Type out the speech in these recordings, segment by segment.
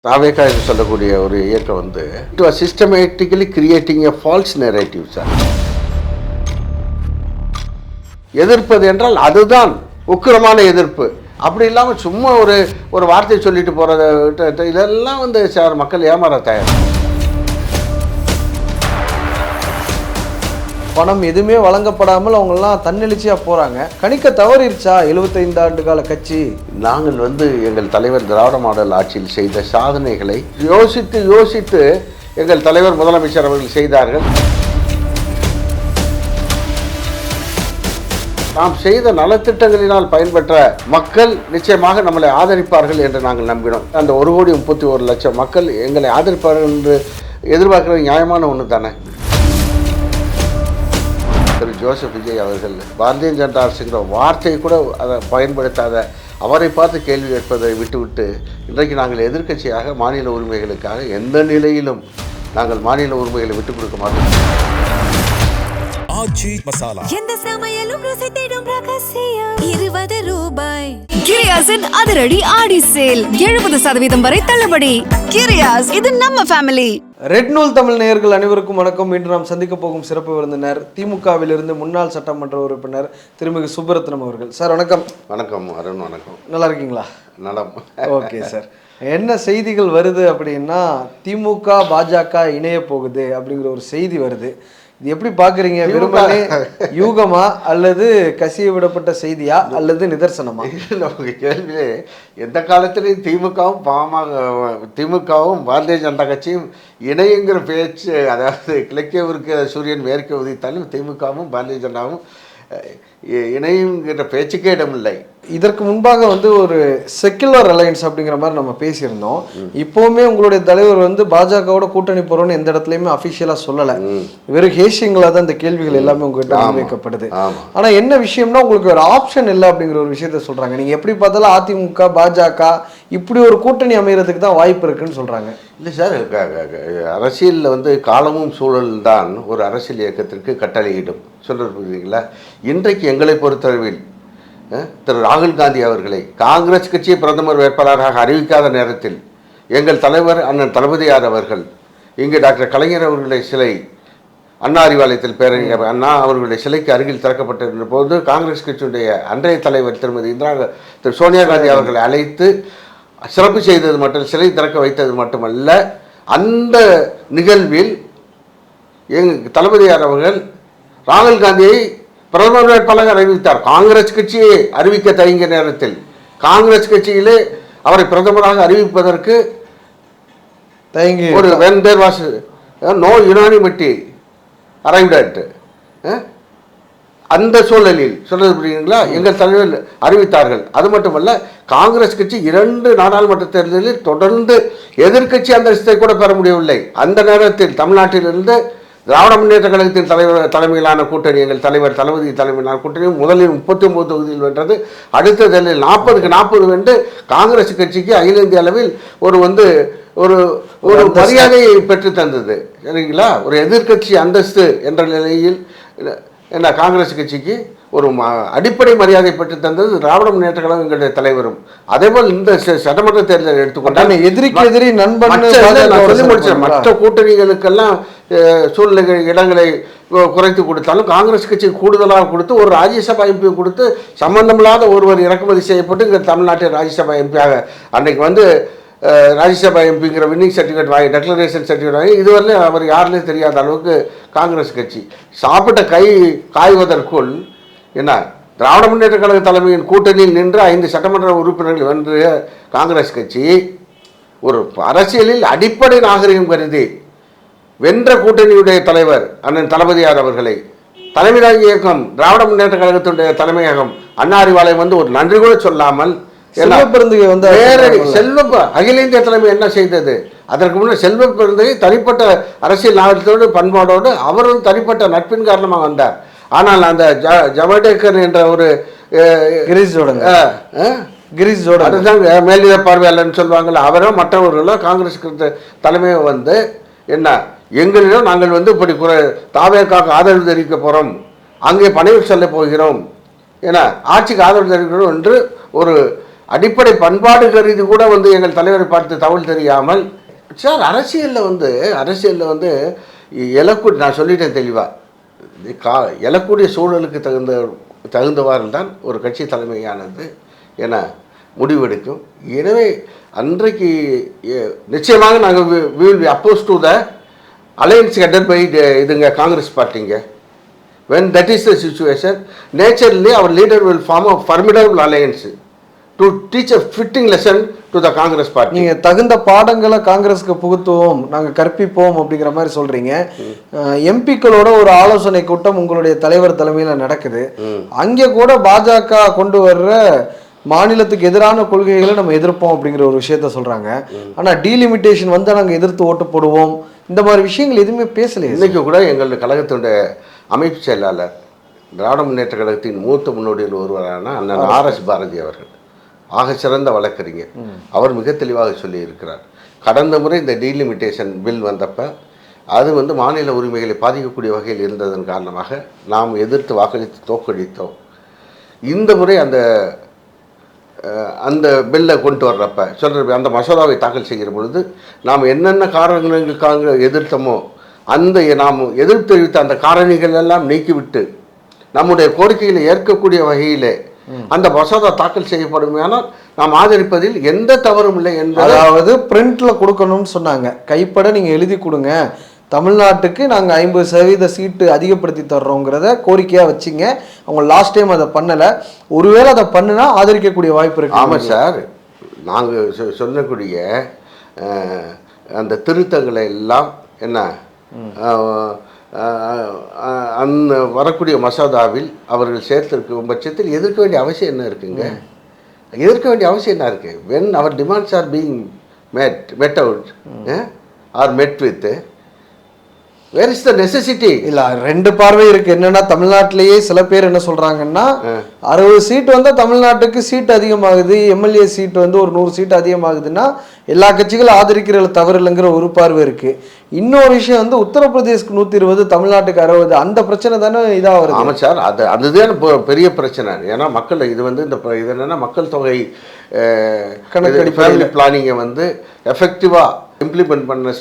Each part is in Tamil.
தாவேகா என்று சொல்லக்கூடிய ஒரு இயக்கம் வந்து it was systematically creating a falls narrative sir. எதிர்ப்பது என்றால் அதுதான் உக்கிரமான எதிர்ப்பு. அப்படி இல்லாமல் சும்மா ஒரு வார்த்தை சொல்லிட்டு போகிறத இதெல்லாம் வந்து சார் மக்கள் ஏமாற தயார். பணம் எதுவுமே வழங்கப்படாமல் அவங்கெல்லாம் தன்னெழுச்சியாக போகிறாங்க. கணிக்க தவறிடுச்சா 75 ஆண்டு கால கட்சி? நாங்கள் வந்து எங்கள் தலைவர் திராவிட மாடல் ஆட்சியில் செய்த சாதனைகளை யோசித்து எங்கள் தலைவர் முதலமைச்சர் அவர்கள் செய்தார்கள். நாம் செய்த நலத்திட்டங்களினால் பயன்பெற்ற மக்கள் நிச்சயமாக நம்மளை ஆதரிப்பார்கள் என்று நாங்கள் நம்பினோம். அந்த 1,31,00,000 மக்கள் எங்களை ஆதரிப்பார்கள் என்று எதிர்பார்க்கிறது நியாயமான ஒன்று தானே. திரு ஜோசப் விஜய் அவர்கள் பாரதிய ஜனதா அரசுங்கிற வார்த்தையை கூட அதை பயன்படுத்தாத அவரை பார்த்து கேள்வி கேட்பதை விட்டுவிட்டு இன்றைக்கு நாங்கள் எதிர்க்கட்சியாக மாநில உரிமைகளுக்காக எந்த நிலையிலும் நாங்கள் மாநில உரிமைகளை விட்டுக் கொடுக்க மாட்டோம். எந்த சமையலும் ருசி தேடும் ரகசியம் 20 ரூபாய். கிரியாஸின் அதிரடி ஆடி சேல் 70% வரை தள்ளுபடி. கிரியாஸ், இது நம்ம ஃபேமிலி. ரெட் நூல் தமிழ் நேயர்கள் அனைவருக்கும் வணக்கம். இன்று நாம் சந்திக்க போகும் சிறப்பு விருந்தினர் திமுகவிலிருந்து முன்னாள் சட்டமன்ற உறுப்பினர் திருமிகு சுப்பரத்னம் அவர்கள். சார் வணக்கம். வணக்கம் அருண். வணக்கம். நல்லா இருக்கீங்களா? நலம். Okay sir. என்ன செய்திகள் வருது அப்படின்னா, திமுக பாஜக இணைய போகுது அப்படிங்கிற ஒரு செய்தி வருது. இது எப்படி பாக்குறீங்க? வெறுமனே யூகமா அல்லது கசிய விடப்பட்ட செய்தியா அல்லது நிதர்சனமா? நமக்கு கேள்வியே எந்த காலத்திலையும் திமுகவும் பாரதிய ஜனதா கட்சியும் இணையங்கிற பேச்சு, அதாவது கிழக்கே சூரியன் மேற்கே உதித்தாலும் திமுகவும் பாரதிய ஜனதாவும் இணையுங்கிற பேச்சுக்கே இடமில்லை. இதற்கு முன்பாக வந்து ஒரு செக்குலர் அலையன்ஸ் அப்படிங்கிற மாதிரி நம்ம பேசியிருந்தோம். இப்போவுமே உங்களுடைய தலைவர் வந்து பாஜகவோட கூட்டணி போறோம்னு எந்த இடத்துலையுமே அஃபிஷியலா சொல்லலை. வெறும் ஹேஷிங்களா தான் இந்த கேள்விகள் எல்லாமே உங்ககிட்ட முன்வைக்கப்படுது. ஆனா என்ன விஷயம்னா, உங்களுக்கு ஒரு ஆப்ஷன் இல்லை அப்படிங்கிற ஒரு விஷயத்த சொல்றாங்க. நீங்க எப்படி பார்த்தாலும் அதிமுக பாஜக இப்படி ஒரு கூட்டணி அமைகிறதுக்கு தான் வாய்ப்பு இருக்குன்னு சொல்றாங்க. இல்லை சார், அரசியலில் வந்து காலமும் சூழல் தான் ஒரு அரசியல் இயக்கத்திற்கு கட்டளையிடும். சொல்றது புரியுதுங்களா? இன்றைக்கு எங்களை பொறுத்தளவில் திரு ராகுல் காந்தி அவர்களை காங்கிரஸ் கட்சியை பிரதமர் வேட்பாளராக அறிவிக்காத நேரத்தில் எங்கள் தலைவர் அண்ணன் தளபதியார் அவர்கள் இங்கு டாக்டர் கலைஞர் அவர்களுடைய சிலை அண்ணா அறிவாலயத்தில் பேரறிஞர் அண்ணா அவர்களுடைய சிலைக்கு அருகில் திறக்கப்பட்டிருந்த போது காங்கிரஸ் கட்சியுடைய அன்றைய தலைவர் திரு சோனியா காந்தி அவர்களை அழைத்து சிறப்பு செய்தது மட்டும், சிலை திறக்க வைத்தது மட்டுமல்ல, அந்த நிகழ்வில் தளபதியார் அவர்கள் ராகுல் காந்தியை பிரதமர் வேட்பாளராக அறிவித்தார். காங்கிரஸ் கட்சியை அறிவிக்க தயங்கிய நேரத்தில் காங்கிரஸ் கட்சியிலே அவரை பிரதமராக அறிவிப்பதற்கு தயங்கி ஒரு when there was no unanimity arrived at அந்த சூழலில் சொல்றது புரியுங்களா, எங்கள் தலைவர் அறிவித்தார்கள். அது மட்டுமல்ல, காங்கிரஸ் கட்சி 2 நாடாளுமன்ற தேர்தலில் தொடர்ந்து எதிர்க்கட்சி அந்தஸ்தை கூட பெற முடியவில்லை. அந்த நேரத்தில் தமிழ்நாட்டிலிருந்து திராவிட முன்னேற்ற கழகத்தின் தலைமையிலான கூட்டணி, எங்கள் தலைவர் தளபதி தலைமையிலான கூட்டணி முதலில் 39 தொகுதியில் வென்றது. அடுத்த தேர்தலில் 40க்கு 40 வென்று காங்கிரஸ் கட்சிக்கு அகில இந்திய அளவில் ஒரு மரியாதையை பெற்று தந்தது. சரிங்களா? ஒரு எதிர்க்கட்சி அந்தஸ்து என்ற நிலையில் என்ன காங்கிரஸ் கட்சிக்கு ஒரு அடிப்படை மரியாதை பெற்று தந்தது திராவிட முன்னேற்ற கழகம் எங்களுடைய தலைவரும். அதேபோல் இந்த சட்டமன்ற தேர்தலை எடுத்துக்கொண்டால் எதிரிக்கு எதிரி நண்பன் சொல்லி முடிச்ச மற்ற கூட்டணிகளுக்கெல்லாம் சூழ்நிலை இடங்களை குறைத்து கொடுத்தாலும் காங்கிரஸ் கட்சி கூடுதலாக கொடுத்து ஒரு ராஜ்யசபா எம்பி கொடுத்து சம்பந்தமில்லாத ஒருவர் இறக்குமதி செய்யப்பட்டு இங்கே தமிழ்நாட்டில் ராஜ்யசபா எம்பியாக அன்றைக்கு வந்து ராஜ்யசபா எம்பிங்கிற வின்னிங் சர்டிஃபிகேட் வாங்கி டெக்ளரேஷன் சர்டிஃபிகேட் வாங்கி இதுவரை அவர் யாருன்னு தெரியாத அளவுக்கு காங்கிரஸ் கட்சி சாப்பிட்ட காய்வதற்குள் என்ன திராவிட முன்னேற்ற கழக தலைமையின் கூட்டணியில் நின்று 5 சட்டமன்ற உறுப்பினர்கள் வென்ற காங்கிரஸ் கட்சி ஒரு அரசியலில் அடிப்படை நாகரிகம் கருதி வென்ற கூட்டணியுடைய தலைவர் அண்ணன் தளபதியார் அவர்களை தலைமையாக இயக்கம் திராவிட முன்னேற்ற கழகத்துடைய தலைமையகம் அண்ணா அறிவாலயம் வந்து ஒரு நன்றி கூட சொல்லாமல் அகில இந்திய தலைமை என்ன செய்தது? அதற்கு முன்னர் செல்வ பெருந்தகை தனிப்பட்ட அரசியல் நாகரிகத்தோடு பண்பாடோடு அவரும் தனிப்பட்ட நட்பின் காரணமாக வந்தார். ஆனால் அந்த ஜவடேக்கர் என்ற ஒரு அதுதான் மேல்நிலை பார்வையாளர்னு சொல்லுவாங்கள்ல, அவரும் மற்றவர்களோ காங்கிரஸ் தலைமையை வந்து என்ன எங்களிடம் நாங்கள் வந்து இப்படி தாவேக்காக ஆதரவு தெரிவிக்க போகிறோம், அங்கே பணிவு செல்ல போகிறோம், ஏன்னா ஆட்சிக்கு ஆதரவு தெரிவிக்கிறோம் என்று ஒரு அடிப்படை பண்பாடு கருதி கூட வந்து எங்கள் தலைவரை பார்த்து தகவல் தெரியாமல் சார் அரசியலில் வந்து எழக்கூடிய நான் சொல்லிட்டேன் தெளிவாக எழக்கூடிய சூழலுக்கு தகுந்தவாறு தான் ஒரு கட்சி தலைமையானது என முடிவெடுக்கும். எனவே அன்றைக்கு நிச்சயமாக நாங்கள் will be opposed to the alliance headed by இதுங்க Congress பார்ட்டிங்க. when that is the situation, naturally our leader will form a formidable alliance to teach a fitting lesson to the Congress party. நீங்க தகுந்த பாடங்களை காங்கிரஸ்க்கு புகுத்துவோம், நாங்க கற்பிப்போம் அப்படிங்கிற மாதிரி சொல்றீங்க. எம்பிக்களோட ஒரு ஆலோசனை கூட்டம் உங்களுடைய தலைவர் தலைமையில நடக்குது. அங்கே கூட பாஜக கொண்டு வர்ற மாநிலத்துக்கு எதிரான கொள்கைகளை நம்ம எதிர்ப்போம் அப்படிங்கிற ஒரு விஷயத்த சொல்றாங்க. ஆனா டீலிமிட்டேஷன் வந்தா நாங்க எதிர்த்து ஓட்டு போடுவோம், இந்த மாதிரி விஷயங்கள் எதுவுமே பேசலையே. இன்னைக்கு கூட எங்களுடைய கழகத்தினுடைய அமைப்பு செயலாளர் திராவிட முன்னேற்ற கழகத்தின் மூத்த முன்னோடியில் ஒருவரான அண்ணன் RS பாரதி அவர்கள் ஆக சிறந்த வழக்கறிஞர், அவர் மிக தெளிவாக சொல்லியிருக்கிறார். கடந்த முறை இந்த டீலிமிட்டேஷன் பில் வந்தப்ப அது வந்து மாநில உரிமைகளை பாதிக்கக்கூடிய வகையில் இருந்ததன் காரணமாக நாம் எதிர்த்து வாக்களித்து தோற்கடித்தோம். இந்த முறை அந்த பில்லை கொண்டு வர்றப்ப சொல்கிற அந்த மசோதாவை தாக்கல் செய்கிற பொழுது நாம் என்னென்ன காரணங்களுக்காக எதிர்த்தோமோ நாம் எதிர்ப்பு தெரிவித்த அந்த காரணிகள் எல்லாம் நீக்கிவிட்டு நம்முடைய கோரிக்கைகளை ஏற்கக்கூடிய வகையிலே அந்த மசோதா தாக்கல் செய்யப்படுமையானால் நாம் ஆதரிப்பதில் எந்த தவறும் இல்லை என்பது. அதாவது பிரிண்ட்ல கொடுக்கணும்னு சொன்னாங்க, கைப்பட நீங்க எழுதி கொடுங்க, தமிழ்நாட்டுக்கு நாங்கள் 50% சீட்டு அதிகப்படுத்தி தர்றோங்கிறத கோரிக்கையாக வச்சிங்க. அவங்க லாஸ்ட் டைம் அதை பண்ணலை, ஒருவேளை அதை பண்ணுனா ஆதரிக்கக்கூடிய வாய்ப்பு இருக்கு. ஆமாம் சார், நாங்கள் சொல்லக்கூடிய அந்த திருத்தங்களை எல்லாம் என்ன அந்த வரக்கூடிய மசோதாவில் அவர்கள் சேர்த்திருக்கும் பட்சத்தில் எதிர்க்க வேண்டிய அவசியம் என்ன இருக்குங்க? எதிர்க்க வேண்டிய அவசியம் என்ன இருக்குது? when our demands are being met out or met with, where is the necessity? இல்ல ரெண்டு பார்வை இருக்கு. என்னன்னா தமிழ்நாட்டிலேயே சில பேர் என்ன சொல்றாங்கன்னா 60 சீட் வந்தா தமிழ்நாட்டுக்கு சீட் அதிகமாகுது, எம்எல்ஏ சீட் வந்து ஒரு 100 சீட் அதிகமாகுதுன்னா எல்லா கட்சிகளும் ஆதரிக்கிற தவறு இல்லைங்கிற ஒரு பார்வை இருக்கு. இன்னொரு விஷயம் வந்து உத்தரப்பிரதேஷ்க்கு 120, தமிழ்நாட்டுக்கு 60, அந்த பிரச்சனை தானே இதா வருது. ஆமாம் சார், அதுதான் பெரிய பிரச்சனை. ஏன்னா மக்கள் இது வந்து இது என்னன்னா மக்கள் தொகை ஃபேமிலி பிளானிங்கை வந்து எஃபெக்டிவாக இம்ப்ளிமெண்ட் பண்ண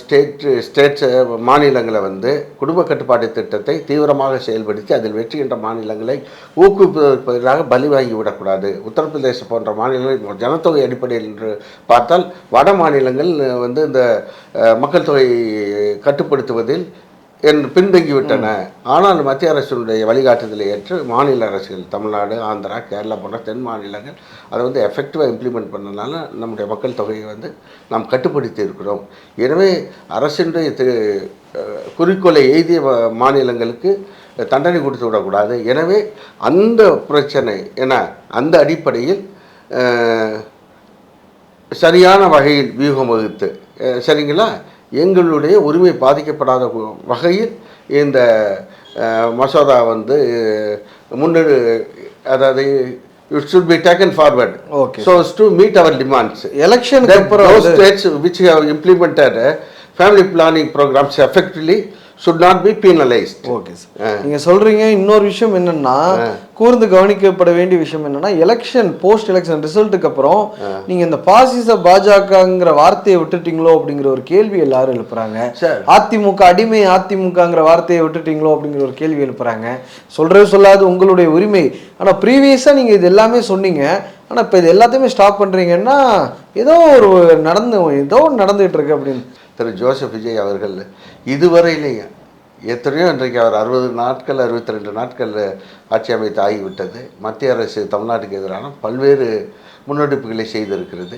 ஸ்டேட்ஸ் மாநிலங்களை வந்து குடும்ப கட்டுப்பாட்டு திட்டத்தை தீவிரமாக செயல்படுத்தி அதில் வெற்றிகின்ற மாநிலங்களை ஊக்குவிப்பதற்காக பலி வாங்கி விடக்கூடாது. உத்தரப்பிரதேசம் போன்ற மாநிலங்கள் ஜனத்தொகை அடிப்படையில் என்று பார்த்தால் வட மாநிலங்கள் வந்து இந்த மக்கள் தொகை கட்டுப்படுத்துவதில் பின்தங்கிவிட்டன. ஆனால் மத்திய அரசினுடைய வழிகாட்டுதலை ஏற்று மாநில அரசுகள் தமிழ்நாடு, ஆந்திரா, கேரளா போன்ற தென் மாநிலங்கள் அதை வந்து எஃபெக்டிவாக இம்ப்ளிமெண்ட் பண்ணனால நம்முடைய மக்கள் தொகையை வந்து நாம் கட்டுப்படுத்தி இருக்கிறோம். எனவே அரசினுடைய குறிக்கோளை எய்திய மாநிலங்களுக்கு தண்டனை கொடுத்து விடக்கூடாது. எனவே அந்த பிரச்சனை அந்த அடிப்படையில் சரியான வகையில் வியூகம் வகுத்து சரிங்களா எங்களுடைய உரிமை பாதிக்கப்படாத வகையில் இந்த மசோதா வந்து அதாவது it should be taken forward, okay, so as to meet our demands. Election those states which have implemented family planning programs effectively should not be penalized. Okay sir, நீங்க சொல்றீங்க. இன்னொரு விஷயம் என்னன்னா கூர்ந்து கவனிக்கப்பட வேண்டிய விஷயம் என்னன்னா எலெக்ஷன் போஸ்ட் எலெக்ஷன் ரிசல்ட்டுக்கு அப்புறம் நீங்க இந்த பாசிச பாஜகங்கிற வார்த்தையை விட்டுட்டீங்களோ அப்படிங்கிற ஒரு கேள்வி எல்லாரும் எழுப்புறாங்க. அதிமுக அடிமை அதிமுகங்கிற வார்த்தையை விட்டுட்டீங்களோ அப்படிங்கிற ஒரு கேள்வி எழுப்புறாங்க. சொல்றது சொல்லாது உங்களுடைய உரிமை. ஆனா ப்ரீவியஸா நீங்க இது எல்லாமே சொன்னீங்க, ஆனா இப்ப இது எல்லாத்தையுமே ஸ்டாப் பண்றீங்கன்னா ஏதோ நடந்துகிட்டு இருக்கு அப்படின்னு. திரு ஜோசப் விஜய் அவர்கள் இதுவரையிலேயே எத்தனையோ இன்றைக்கு அவர் 60 நாட்கள் 62 நாட்கள் ஆட்சி அமைத்து ஆகிவிட்டது. மத்திய அரசு தமிழ்நாட்டுக்கு எதிரான பல்வேறு முன்னெடுப்புகளை செய்திருக்கிறது.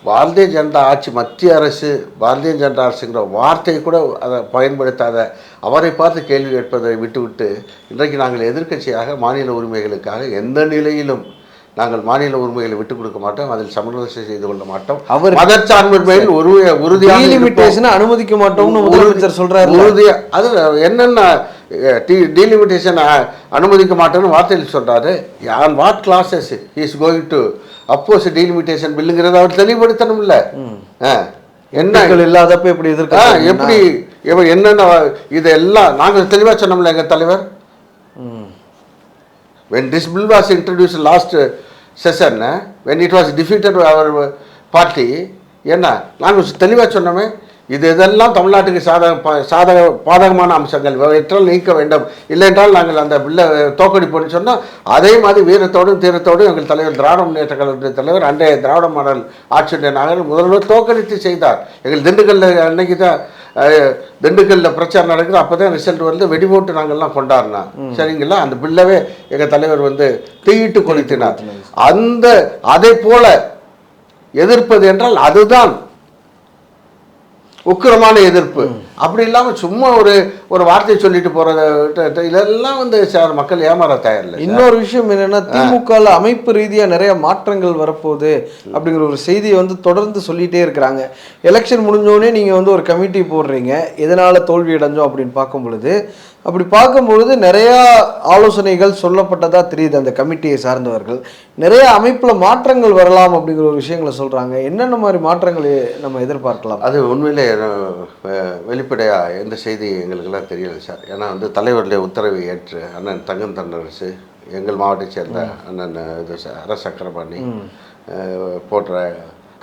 பாரதிய ஜனதா ஆட்சி, மத்திய அரசு பாரதிய ஜனதா அரசுங்கிற வார்த்தையை கூட அதை பயன்படுத்தாத அவரை பார்த்து கேள்வி கேட்பதை விட்டுவிட்டு இன்றைக்கு நாங்கள் எதிர்க்கட்சியாக மாநில உரிமைகளுக்காக எந்த நிலையிலும் நாங்கள் மாநில உரிமைகளை விட்டுக் கொடுக்க மாட்டோம், அதில் சமரசம் செய்து கொள்ள மாட்டோம், அவர் மதச்சார்பின்மையில் உறுதியான அனுமதிக்க மாட்டோம்னு முதலமைச்சர் சொல்றாரு. உறுதியா அது என்னென்ன டீலிமிட்டேஷன் அனுமதிக்க மாட்டோம்னு வார்த்தையில் சொல்றாரு. On what clauses he is going to oppose delimitation பில்லுங்கிறத அவர் தெளிவுபடுத்தணும். இல்லை என்ன இல்லாதப்ப எப்படி எப்படி என்னென்ன இதெல்லாம் நாங்கள் தெளிவாக சொன்னோம்ல எங்கள் தலைவர். When this bill was introduced last session, when it was defeated our party, என்ன நாங்கள் தெளிவாக சொன்னோமே, இதெல்லாம் தமிழ்நாட்டுக்கு பாதகமான அம்சங்கள், இவற்றால் நீக்க வேண்டும், இல்லை என்றால் நாங்கள் அந்த பில்லை தோக்கடிப்போம்னு சொன்னால், அதே மாதிரி வீரத்தோடும் தீரத்தோடும் எங்கள் தலைவர் திராவிட முன்னேற்ற கழகத்தின் தலைவர் அன்றைய திராவிட மாடல் ஆட்சியுடைய நாங்கள் முதல்வர் தோக்கடித்து செய்தார். எங்கள் திண்டுக்கல்லில் அன்னைக்கு தான் திண்டுக்கல்லில் பிரச்சாரம் நடக்குது, அப்போ தான் ரிசல்ட் வந்து வெடிபோட்டு நாங்கள்லாம் கொண்டாடினோம். சரிங்களா? அந்த பில்லவே எங்கள் தலைவர் வந்து தீயிட்டு கொளுத்தினார். அதை போல எதிர்ப்பது என்றால் அதுதான் உக்கிரமான எதிர்ப்பு. அப்படி இல்லாமல் சும்மா ஒரு வார்த்தையை சொல்லிட்டு போறது, இதெல்லாம் வந்து சார் மக்கள் ஏமாற தயாரில்லை. இன்னொரு விஷயம் என்னன்னா, திமுக அமைப்பு ரீதியா நிறைய மாற்றங்கள் வரப்போகுது அப்படிங்கிற ஒரு செய்தியை வந்து தொடர்ந்து சொல்லிட்டே இருக்கிறாங்க. எலெக்ஷன் முடிஞ்சோடனே நீங்க வந்து ஒரு கமிட்டி போடுறீங்க, எதனால தோல்வி அடைஞ்சோம் அப்படின்னு பார்க்கும் பொழுது, அப்படி பார்க்கும்பொழுது நிறையா ஆலோசனைகள் சொல்லப்பட்டதா தெரியுது. அந்த கமிட்டியை சார்ந்தவர்கள் நிறைய அமைப்புல மாற்றங்கள் வரலாம் அப்படிங்கிற ஒரு விஷயங்களை சொல்றாங்க. என்னென்ன மாதிரி மாற்றங்களை நம்ம எதிர்பார்க்கலாம்? அது உண்மையிலே வெளிப்படையாக எந்த செய்தி எங்களுக்கெல்லாம் தெரியல சார். ஏன்னா வந்து தலைவருடைய உத்தரவை ஏற்று அண்ணன் தங்கம் தென்னரசு, எங்கள் மாவட்டத்தை சேர்ந்த அண்ணன் இது அரசு சக்கரபாணி போன்ற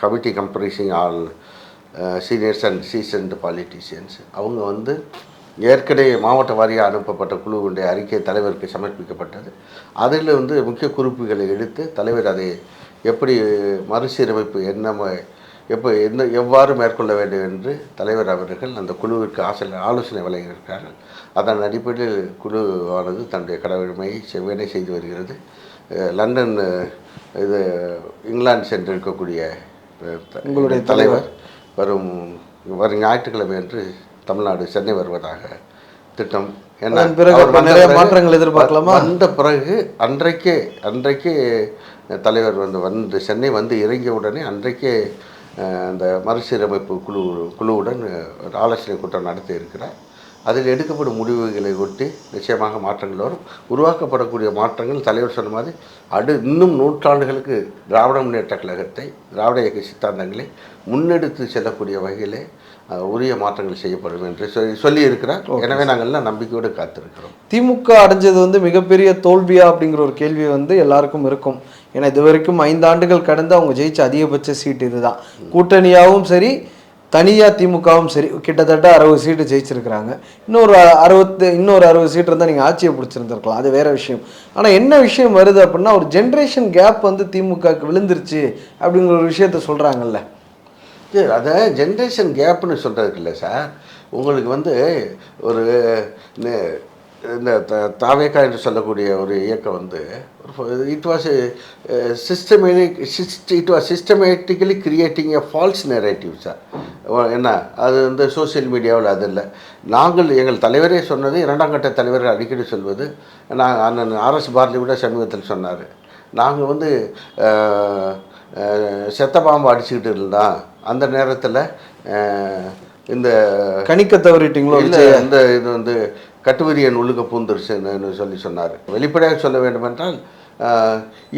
committee comprising all seniors and seasoned politicians, அவங்க வந்து ஏற்கனவே மாவட்ட வாரியாக அனுப்பப்பட்ட குழுவுடைய அறிக்கை தலைவருக்கு சமர்ப்பிக்கப்பட்டது. அதில் வந்து முக்கிய குறிப்புகளை எடுத்து தலைவர் அதை எப்படி மறுசீரமைப்பு எவ்வாறு மேற்கொள்ள வேண்டும் என்று தலைவர் அவர்கள் அந்த குழுவிற்கு ஆலோசனை வழங்கியிருக்கிறார்கள். அதன் அடிப்படையில் குழுவானது தன்னுடைய கடமையை செவ்வனே செய்து வருகிறது. லண்டன் இங்கிலாந்து சென்றிருக்கக்கூடிய உங்களுடைய தலைவர் வரும் ஞாயிற்றுக்கிழமை என்று தமிழ்நாடு சென்னை வருவதாக திட்டம். நிறைய மாற்றங்கள் எதிர்பார்க்கலாமா? வந்த பிறகு அன்றைக்கே தலைவர் வந்து சென்னை வந்து இறங்கிய உடனே அன்றைக்கே அந்த மறுசீரமைப்பு குழுவுடன் ஒரு ஆலோசனை கூட்டம் நடத்தி இருக்கிறார். அதில் எடுக்கப்படும் முடிவுகளை ஒட்டி நிச்சயமாக மாற்றங்கள் வரும். உருவாக்கப்படக்கூடிய மாற்றங்கள் தலைவர் சொன்ன மாதிரி இன்னும் நூற்றாண்டுகளுக்கு திராவிட முன்னேற்ற கழகத்தை, திராவிட இயக்க சித்தாந்தங்களை முன்னெடுத்து செல்லக்கூடிய வகையிலே உரிய மாற்றங்கள் செய்யப்படும் என்று சொல்லி இருக்கிறார். எனவே நாங்கள் எல்லாம் நம்பிக்கையோடு காத்திருக்கிறோம். திமுக அடைஞ்சது வந்து மிகப்பெரிய தோல்வியா அப்படிங்கிற ஒரு கேள்வி வந்து எல்லாருக்கும் இருக்கும். ஏன்னா இது வரைக்கும் 5 ஆண்டுகள் கடந்து அவங்க ஜெயிச்ச அதிகபட்ச சீட்டு இதுதான். கூட்டணியாகவும் சரி, தனியாக திமுகவும் சரி, கிட்டத்தட்ட 60 சீட்டு ஜெயிச்சிருக்கிறாங்க. இன்னொரு 60 சீட்டு இருந்தால் நீங்கள் ஆட்சியை பிடிச்சிருந்துருக்கலாம், அது வேற விஷயம். ஆனால் என்ன விஷயம் வருது அப்படின்னா, ஒரு ஜென்ரேஷன் கேப் வந்து திமுகவுக்கு விழுந்துருச்சு அப்படிங்கிற ஒரு விஷயத்த சொல்கிறாங்கல்ல. அதை ஜென்ரேஷன் கேப்னு சொல்கிறதுக்கு இல்லை சார். உங்களுக்கு வந்து ஒரு இந்த தாவேக்கா என்று சொல்லக்கூடிய ஒரு இயக்கம் வந்து it was systematically creating a falls narrative sir. என்ன அது வந்து சோசியல் மீடியாவில் அது இல்லை. எங்கள் தலைவரே சொன்னது, 2ஆம் கட்ட தலைவர்கள் அடிக்கடி சொல்வது, அண்ணன் ஆர்எஸ் பாரதி கூட சமீபத்தில் சொன்னார், நாங்கள் வந்து செத்த பாம்பு அடிச்சுக்கிட்டு இருந்தால் அந்த நேரத்தில் இந்த கணிக்க தவறிட்டீங்களோ இல்லை, இந்த இது வந்து கட்டுவிரியன் உள்ளுக்க பூந்துருச்சுன்னு சொன்னார். வெளிப்படையாக சொல்ல வேண்டுமென்றால்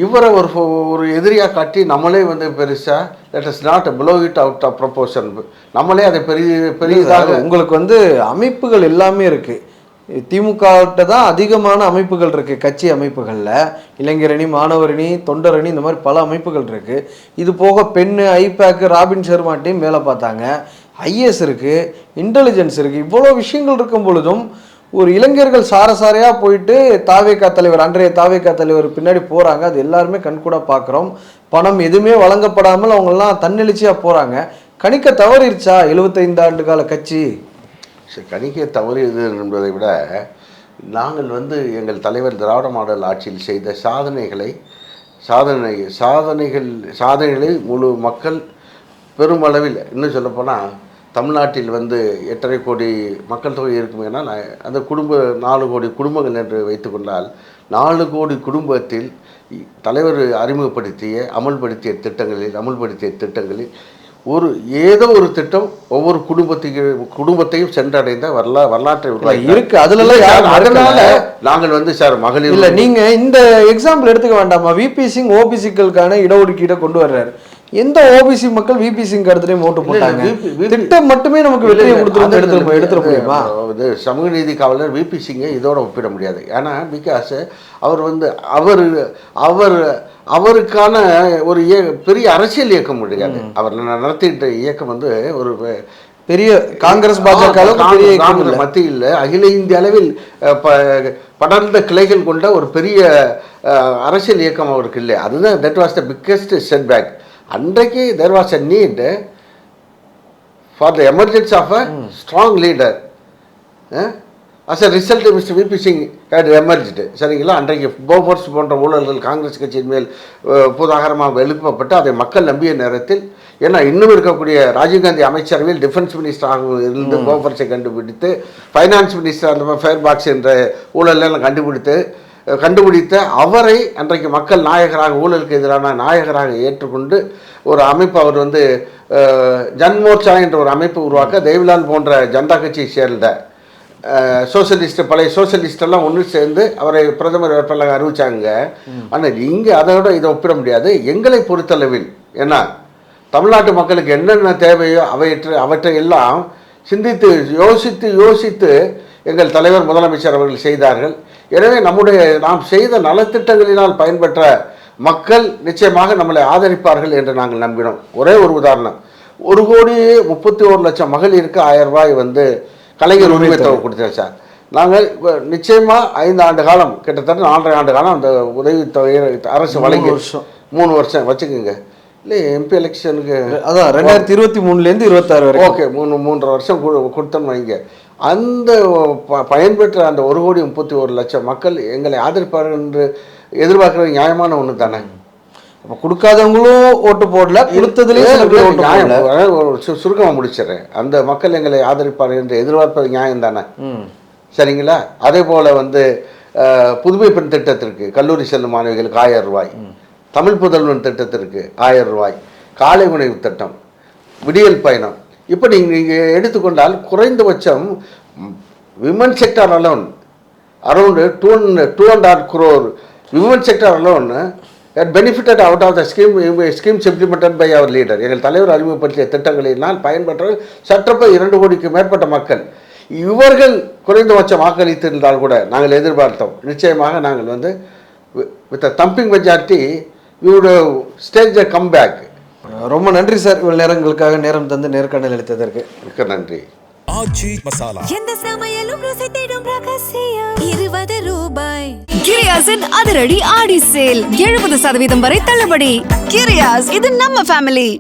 இவரை ஒரு எதிரியாக காட்டி நம்மளே வந்து பெருசாக let us not blow it out of proportion, நம்மளே அதை பெரியதாக. உங்களுக்கு வந்து அமைப்புகள் எல்லாமே இருக்குது. திமுகவிட்ட தான் அதிகமான அமைப்புகள் இருக்குது. கட்சி அமைப்புகளில் இளைஞரணி, மாணவரணி, தொண்டரணி, இந்த மாதிரி பல அமைப்புகள் இருக்குது. இது போக பெண்ணு, ஐபேக்கு, ராபின் சர்மா டீம் வேலை பார்த்தாங்க, ஐஏஎஸ் இருக்குது, இன்டெலிஜென்ஸ் இருக்குது. இவ்வளோ விஷயங்கள் இருக்கும் பொழுதும் ஒரு இளைஞர்கள் சாரசாரையாக போயிட்டு தாவேகா தலைவர், அன்றைய தாவேகா தலைவர் பின்னாடி போகிறாங்க. அது எல்லாருமே கண்கூட பார்க்குறோம். பணம் எதுவுமே வழங்கப்படாமல் அவங்கெல்லாம் தன்னெழுச்சியாக போகிறாங்க. கணிக்க தவறிடுச்சா 75 ஆண்டு கால கட்சி? கணிக்க தவறியது என்பதை விட நாங்கள் வந்து எங்கள் தலைவர் திராவிட மாடல் ஆட்சியில் செய்த சாதனைகளை முழு மக்கள் பெருமளவில், இன்னும் சொல்லப்போனால் தமிழ்நாட்டில் வந்து 8.5 கோடி மக்கள் தொகை இருக்குமேனால் அந்த 4 கோடி குடும்பங்கள் என்று வைத்துக்கொண்டால் 4 கோடி குடும்பத்தில் தலைவர் அமல்படுத்திய திட்டங்களில் ஏதோ ஒரு திட்டம் ஒவ்வொரு குடும்பத்தையும் சென்றடைந்த வரலாற்றை இருக்கு. அதனால நாங்கள் வந்து சார் மகளிர் இல்ல, நீங்க இந்த எக்ஸாம்பிள் எடுத்துக்க வேண்டாமா? விபி சிங் ஓபிசிக்களுக்கான இடஒதுக்கீடை கொண்டு வர்றாரு. எந்த ஓபிசி மக்கள் விபி சிங் கருத்துலையும் ஓட்டு போட்டாங்க? VP திட்டம் மட்டுமே நமக்கு வெற்றியை கொடுத்துருந்து எடுத்துட முடியுமா? இது சமூக நீதி காவலர் விபி சிங்கை இதோட ஒப்பிட முடியாது. ஏன்னா பிகாஸ் அவர் வந்து அவருக்கான ஒரு பெரிய அரசியல் இயக்கம் முடியாது. அவர் நடத்திட்ட இயக்கம் வந்து ஒரு பெரிய காங்கிரஸ் பாஜக மத்தியில் அகில இந்திய அளவில் படர்ந்த கிளைகள் கொண்ட ஒரு பெரிய அரசியல் இயக்கம் அவருக்கு இல்லை. அதுதான் that was the biggest setback. அன்றைக்கு there was a need for the emergency of a strong leader. As a result mister VP Singh had emerged. சரிங்களா? அன்றைக்கு போஃபோர்ஸ் போன்ற ஊழல்கள் காங்கிரஸ் கட்சியின் மேல் பூதாகரமாக எழுப்பப்பட்டு அதை மக்கள் நம்பிய நேரத்தில், ஏன்னா இன்னும் இருக்கக்கூடிய ராஜீவ்காந்தி அமைச்சரவையில் டிஃபென்ஸ் மினிஸ்டராக இருந்து போஃபோர்ஸை கண்டுபிடித்து, ஃபைனான்ஸ் மினிஸ்டர் அந்த ஃபேர் பாக்ஸ் என்ற ஊழலெல்லாம் கண்டுபிடித்த அவரை அன்றைக்கு மக்கள் நாயகராக, ஊழலுக்கு எதிரான நாயகராக ஏற்றுக்கொண்டு ஒரு அமைப்பு அவர் வந்து ஜன்மோர்ச்சா என்ற ஒரு அமைப்பு உருவாக்க தேவிலால் போன்ற ஜனதா கட்சியை சேர்ந்த சோசியலிஸ்ட், பழைய சோசியலிஸ்டெல்லாம் ஒன்று சேர்ந்து அவரை பிரதமர் வேட்பாளராக அறிவிச்சாங்க. ஆனால் இங்கே அதோட இதை ஒப்பிட முடியாது. எங்களை பொறுத்தளவில் ஏன்னா தமிழ்நாட்டு மக்களுக்கு என்னென்ன தேவையோ அவற்றை எல்லாம் சிந்தித்து யோசித்து எங்கள் தலைவர் முதலமைச்சர் அவர்கள் செய்தார்கள். எனவே நாம் செய்த நலத்திட்டங்களினால் பயன்பெற்ற மக்கள் நிச்சயமாக நம்மளை ஆதரிப்பார்கள் என்று நாங்கள் நம்பினோம். ஒரே ஒரு உதாரணம், 1,31,00,000 மகளிருக்கு 1000 ரூபாய் வந்து கலைஞர் உரிமை தொகை கொடுத்தேன் சார். நாங்கள் நிச்சயமாக 5 ஆண்டு காலம், கிட்டத்தட்ட 4.5 ஆண்டு காலம் அந்த உதவித்தொகை அரசு வழங்கி 3 வருஷம் வச்சுக்கோங்க. இல்லை எம்பி எலெக்ஷனுக்கு அதான் 2023லேருந்து 26 வரை ஓகே 3.5 வருஷம் கொடுத்தோன்னு வைங்க. அந்த பயன்பெற்ற அந்த 1,31,00,000 மக்கள் எங்களை ஆதரிப்பார்கள் என்று எதிர்பார்க்குறது நியாயமான ஒன்று தானே. அப்போ கொடுக்காதவங்களும் ஓட்டு போடல, கொடுத்ததுலேயும் நியாயம். சுருக்கமாக முடிச்சிடுறேன். அந்த மக்கள் எங்களை ஆதரிப்பார்கள் என்று எதிர்பார்ப்பது நியாயம் தானே. சரிங்களா? அதே போல் வந்து புதுமை பெண் திட்டத்திற்கு கல்லூரி செல்லும் மாணவிகளுக்கு 1000 ரூபாய், தமிழ் புதல்வன் திட்டத்திற்கு 1000 ரூபாய், காலை உணவு திட்டம், விடியல் பயணம். இப்போ நீங்கள் எடுத்துக்கொண்டால் குறைந்தபட்சம் women sector alone around 2.5 crore women sector alone benefited out of the schemes implemented by our leader. எங்கள் தலைவர் அறிமுகப்படுத்திய திட்டங்களினால் பயன்பெற்ற சற்றப்ப 2 கோடிக்கு மேற்பட்ட மக்கள். இவர்கள் குறைந்தபட்ச வாக்களித்திருந்தால் கூட நாங்கள் எதிர்பார்த்தோம், நிச்சயமாக நாங்கள் வந்து with thumping majority we would stage a come back. ரொம்ப நன்றி சார், இவ்வளவு நேரங்களுக்காக நேரம் தந்து நேர்காணல் அளித்ததற்கு மிக்க நன்றி. ஆச்சி மசாலா எந்த சமையலும் ருசி தேடும் ரகசியம் 20 ரூபாய். கிரியாஸின் அதிரடி ஆடி சேல் 70% வரை தள்ளுபடி. கிரியாஸ், இது நம்ம ஃபேமிலி.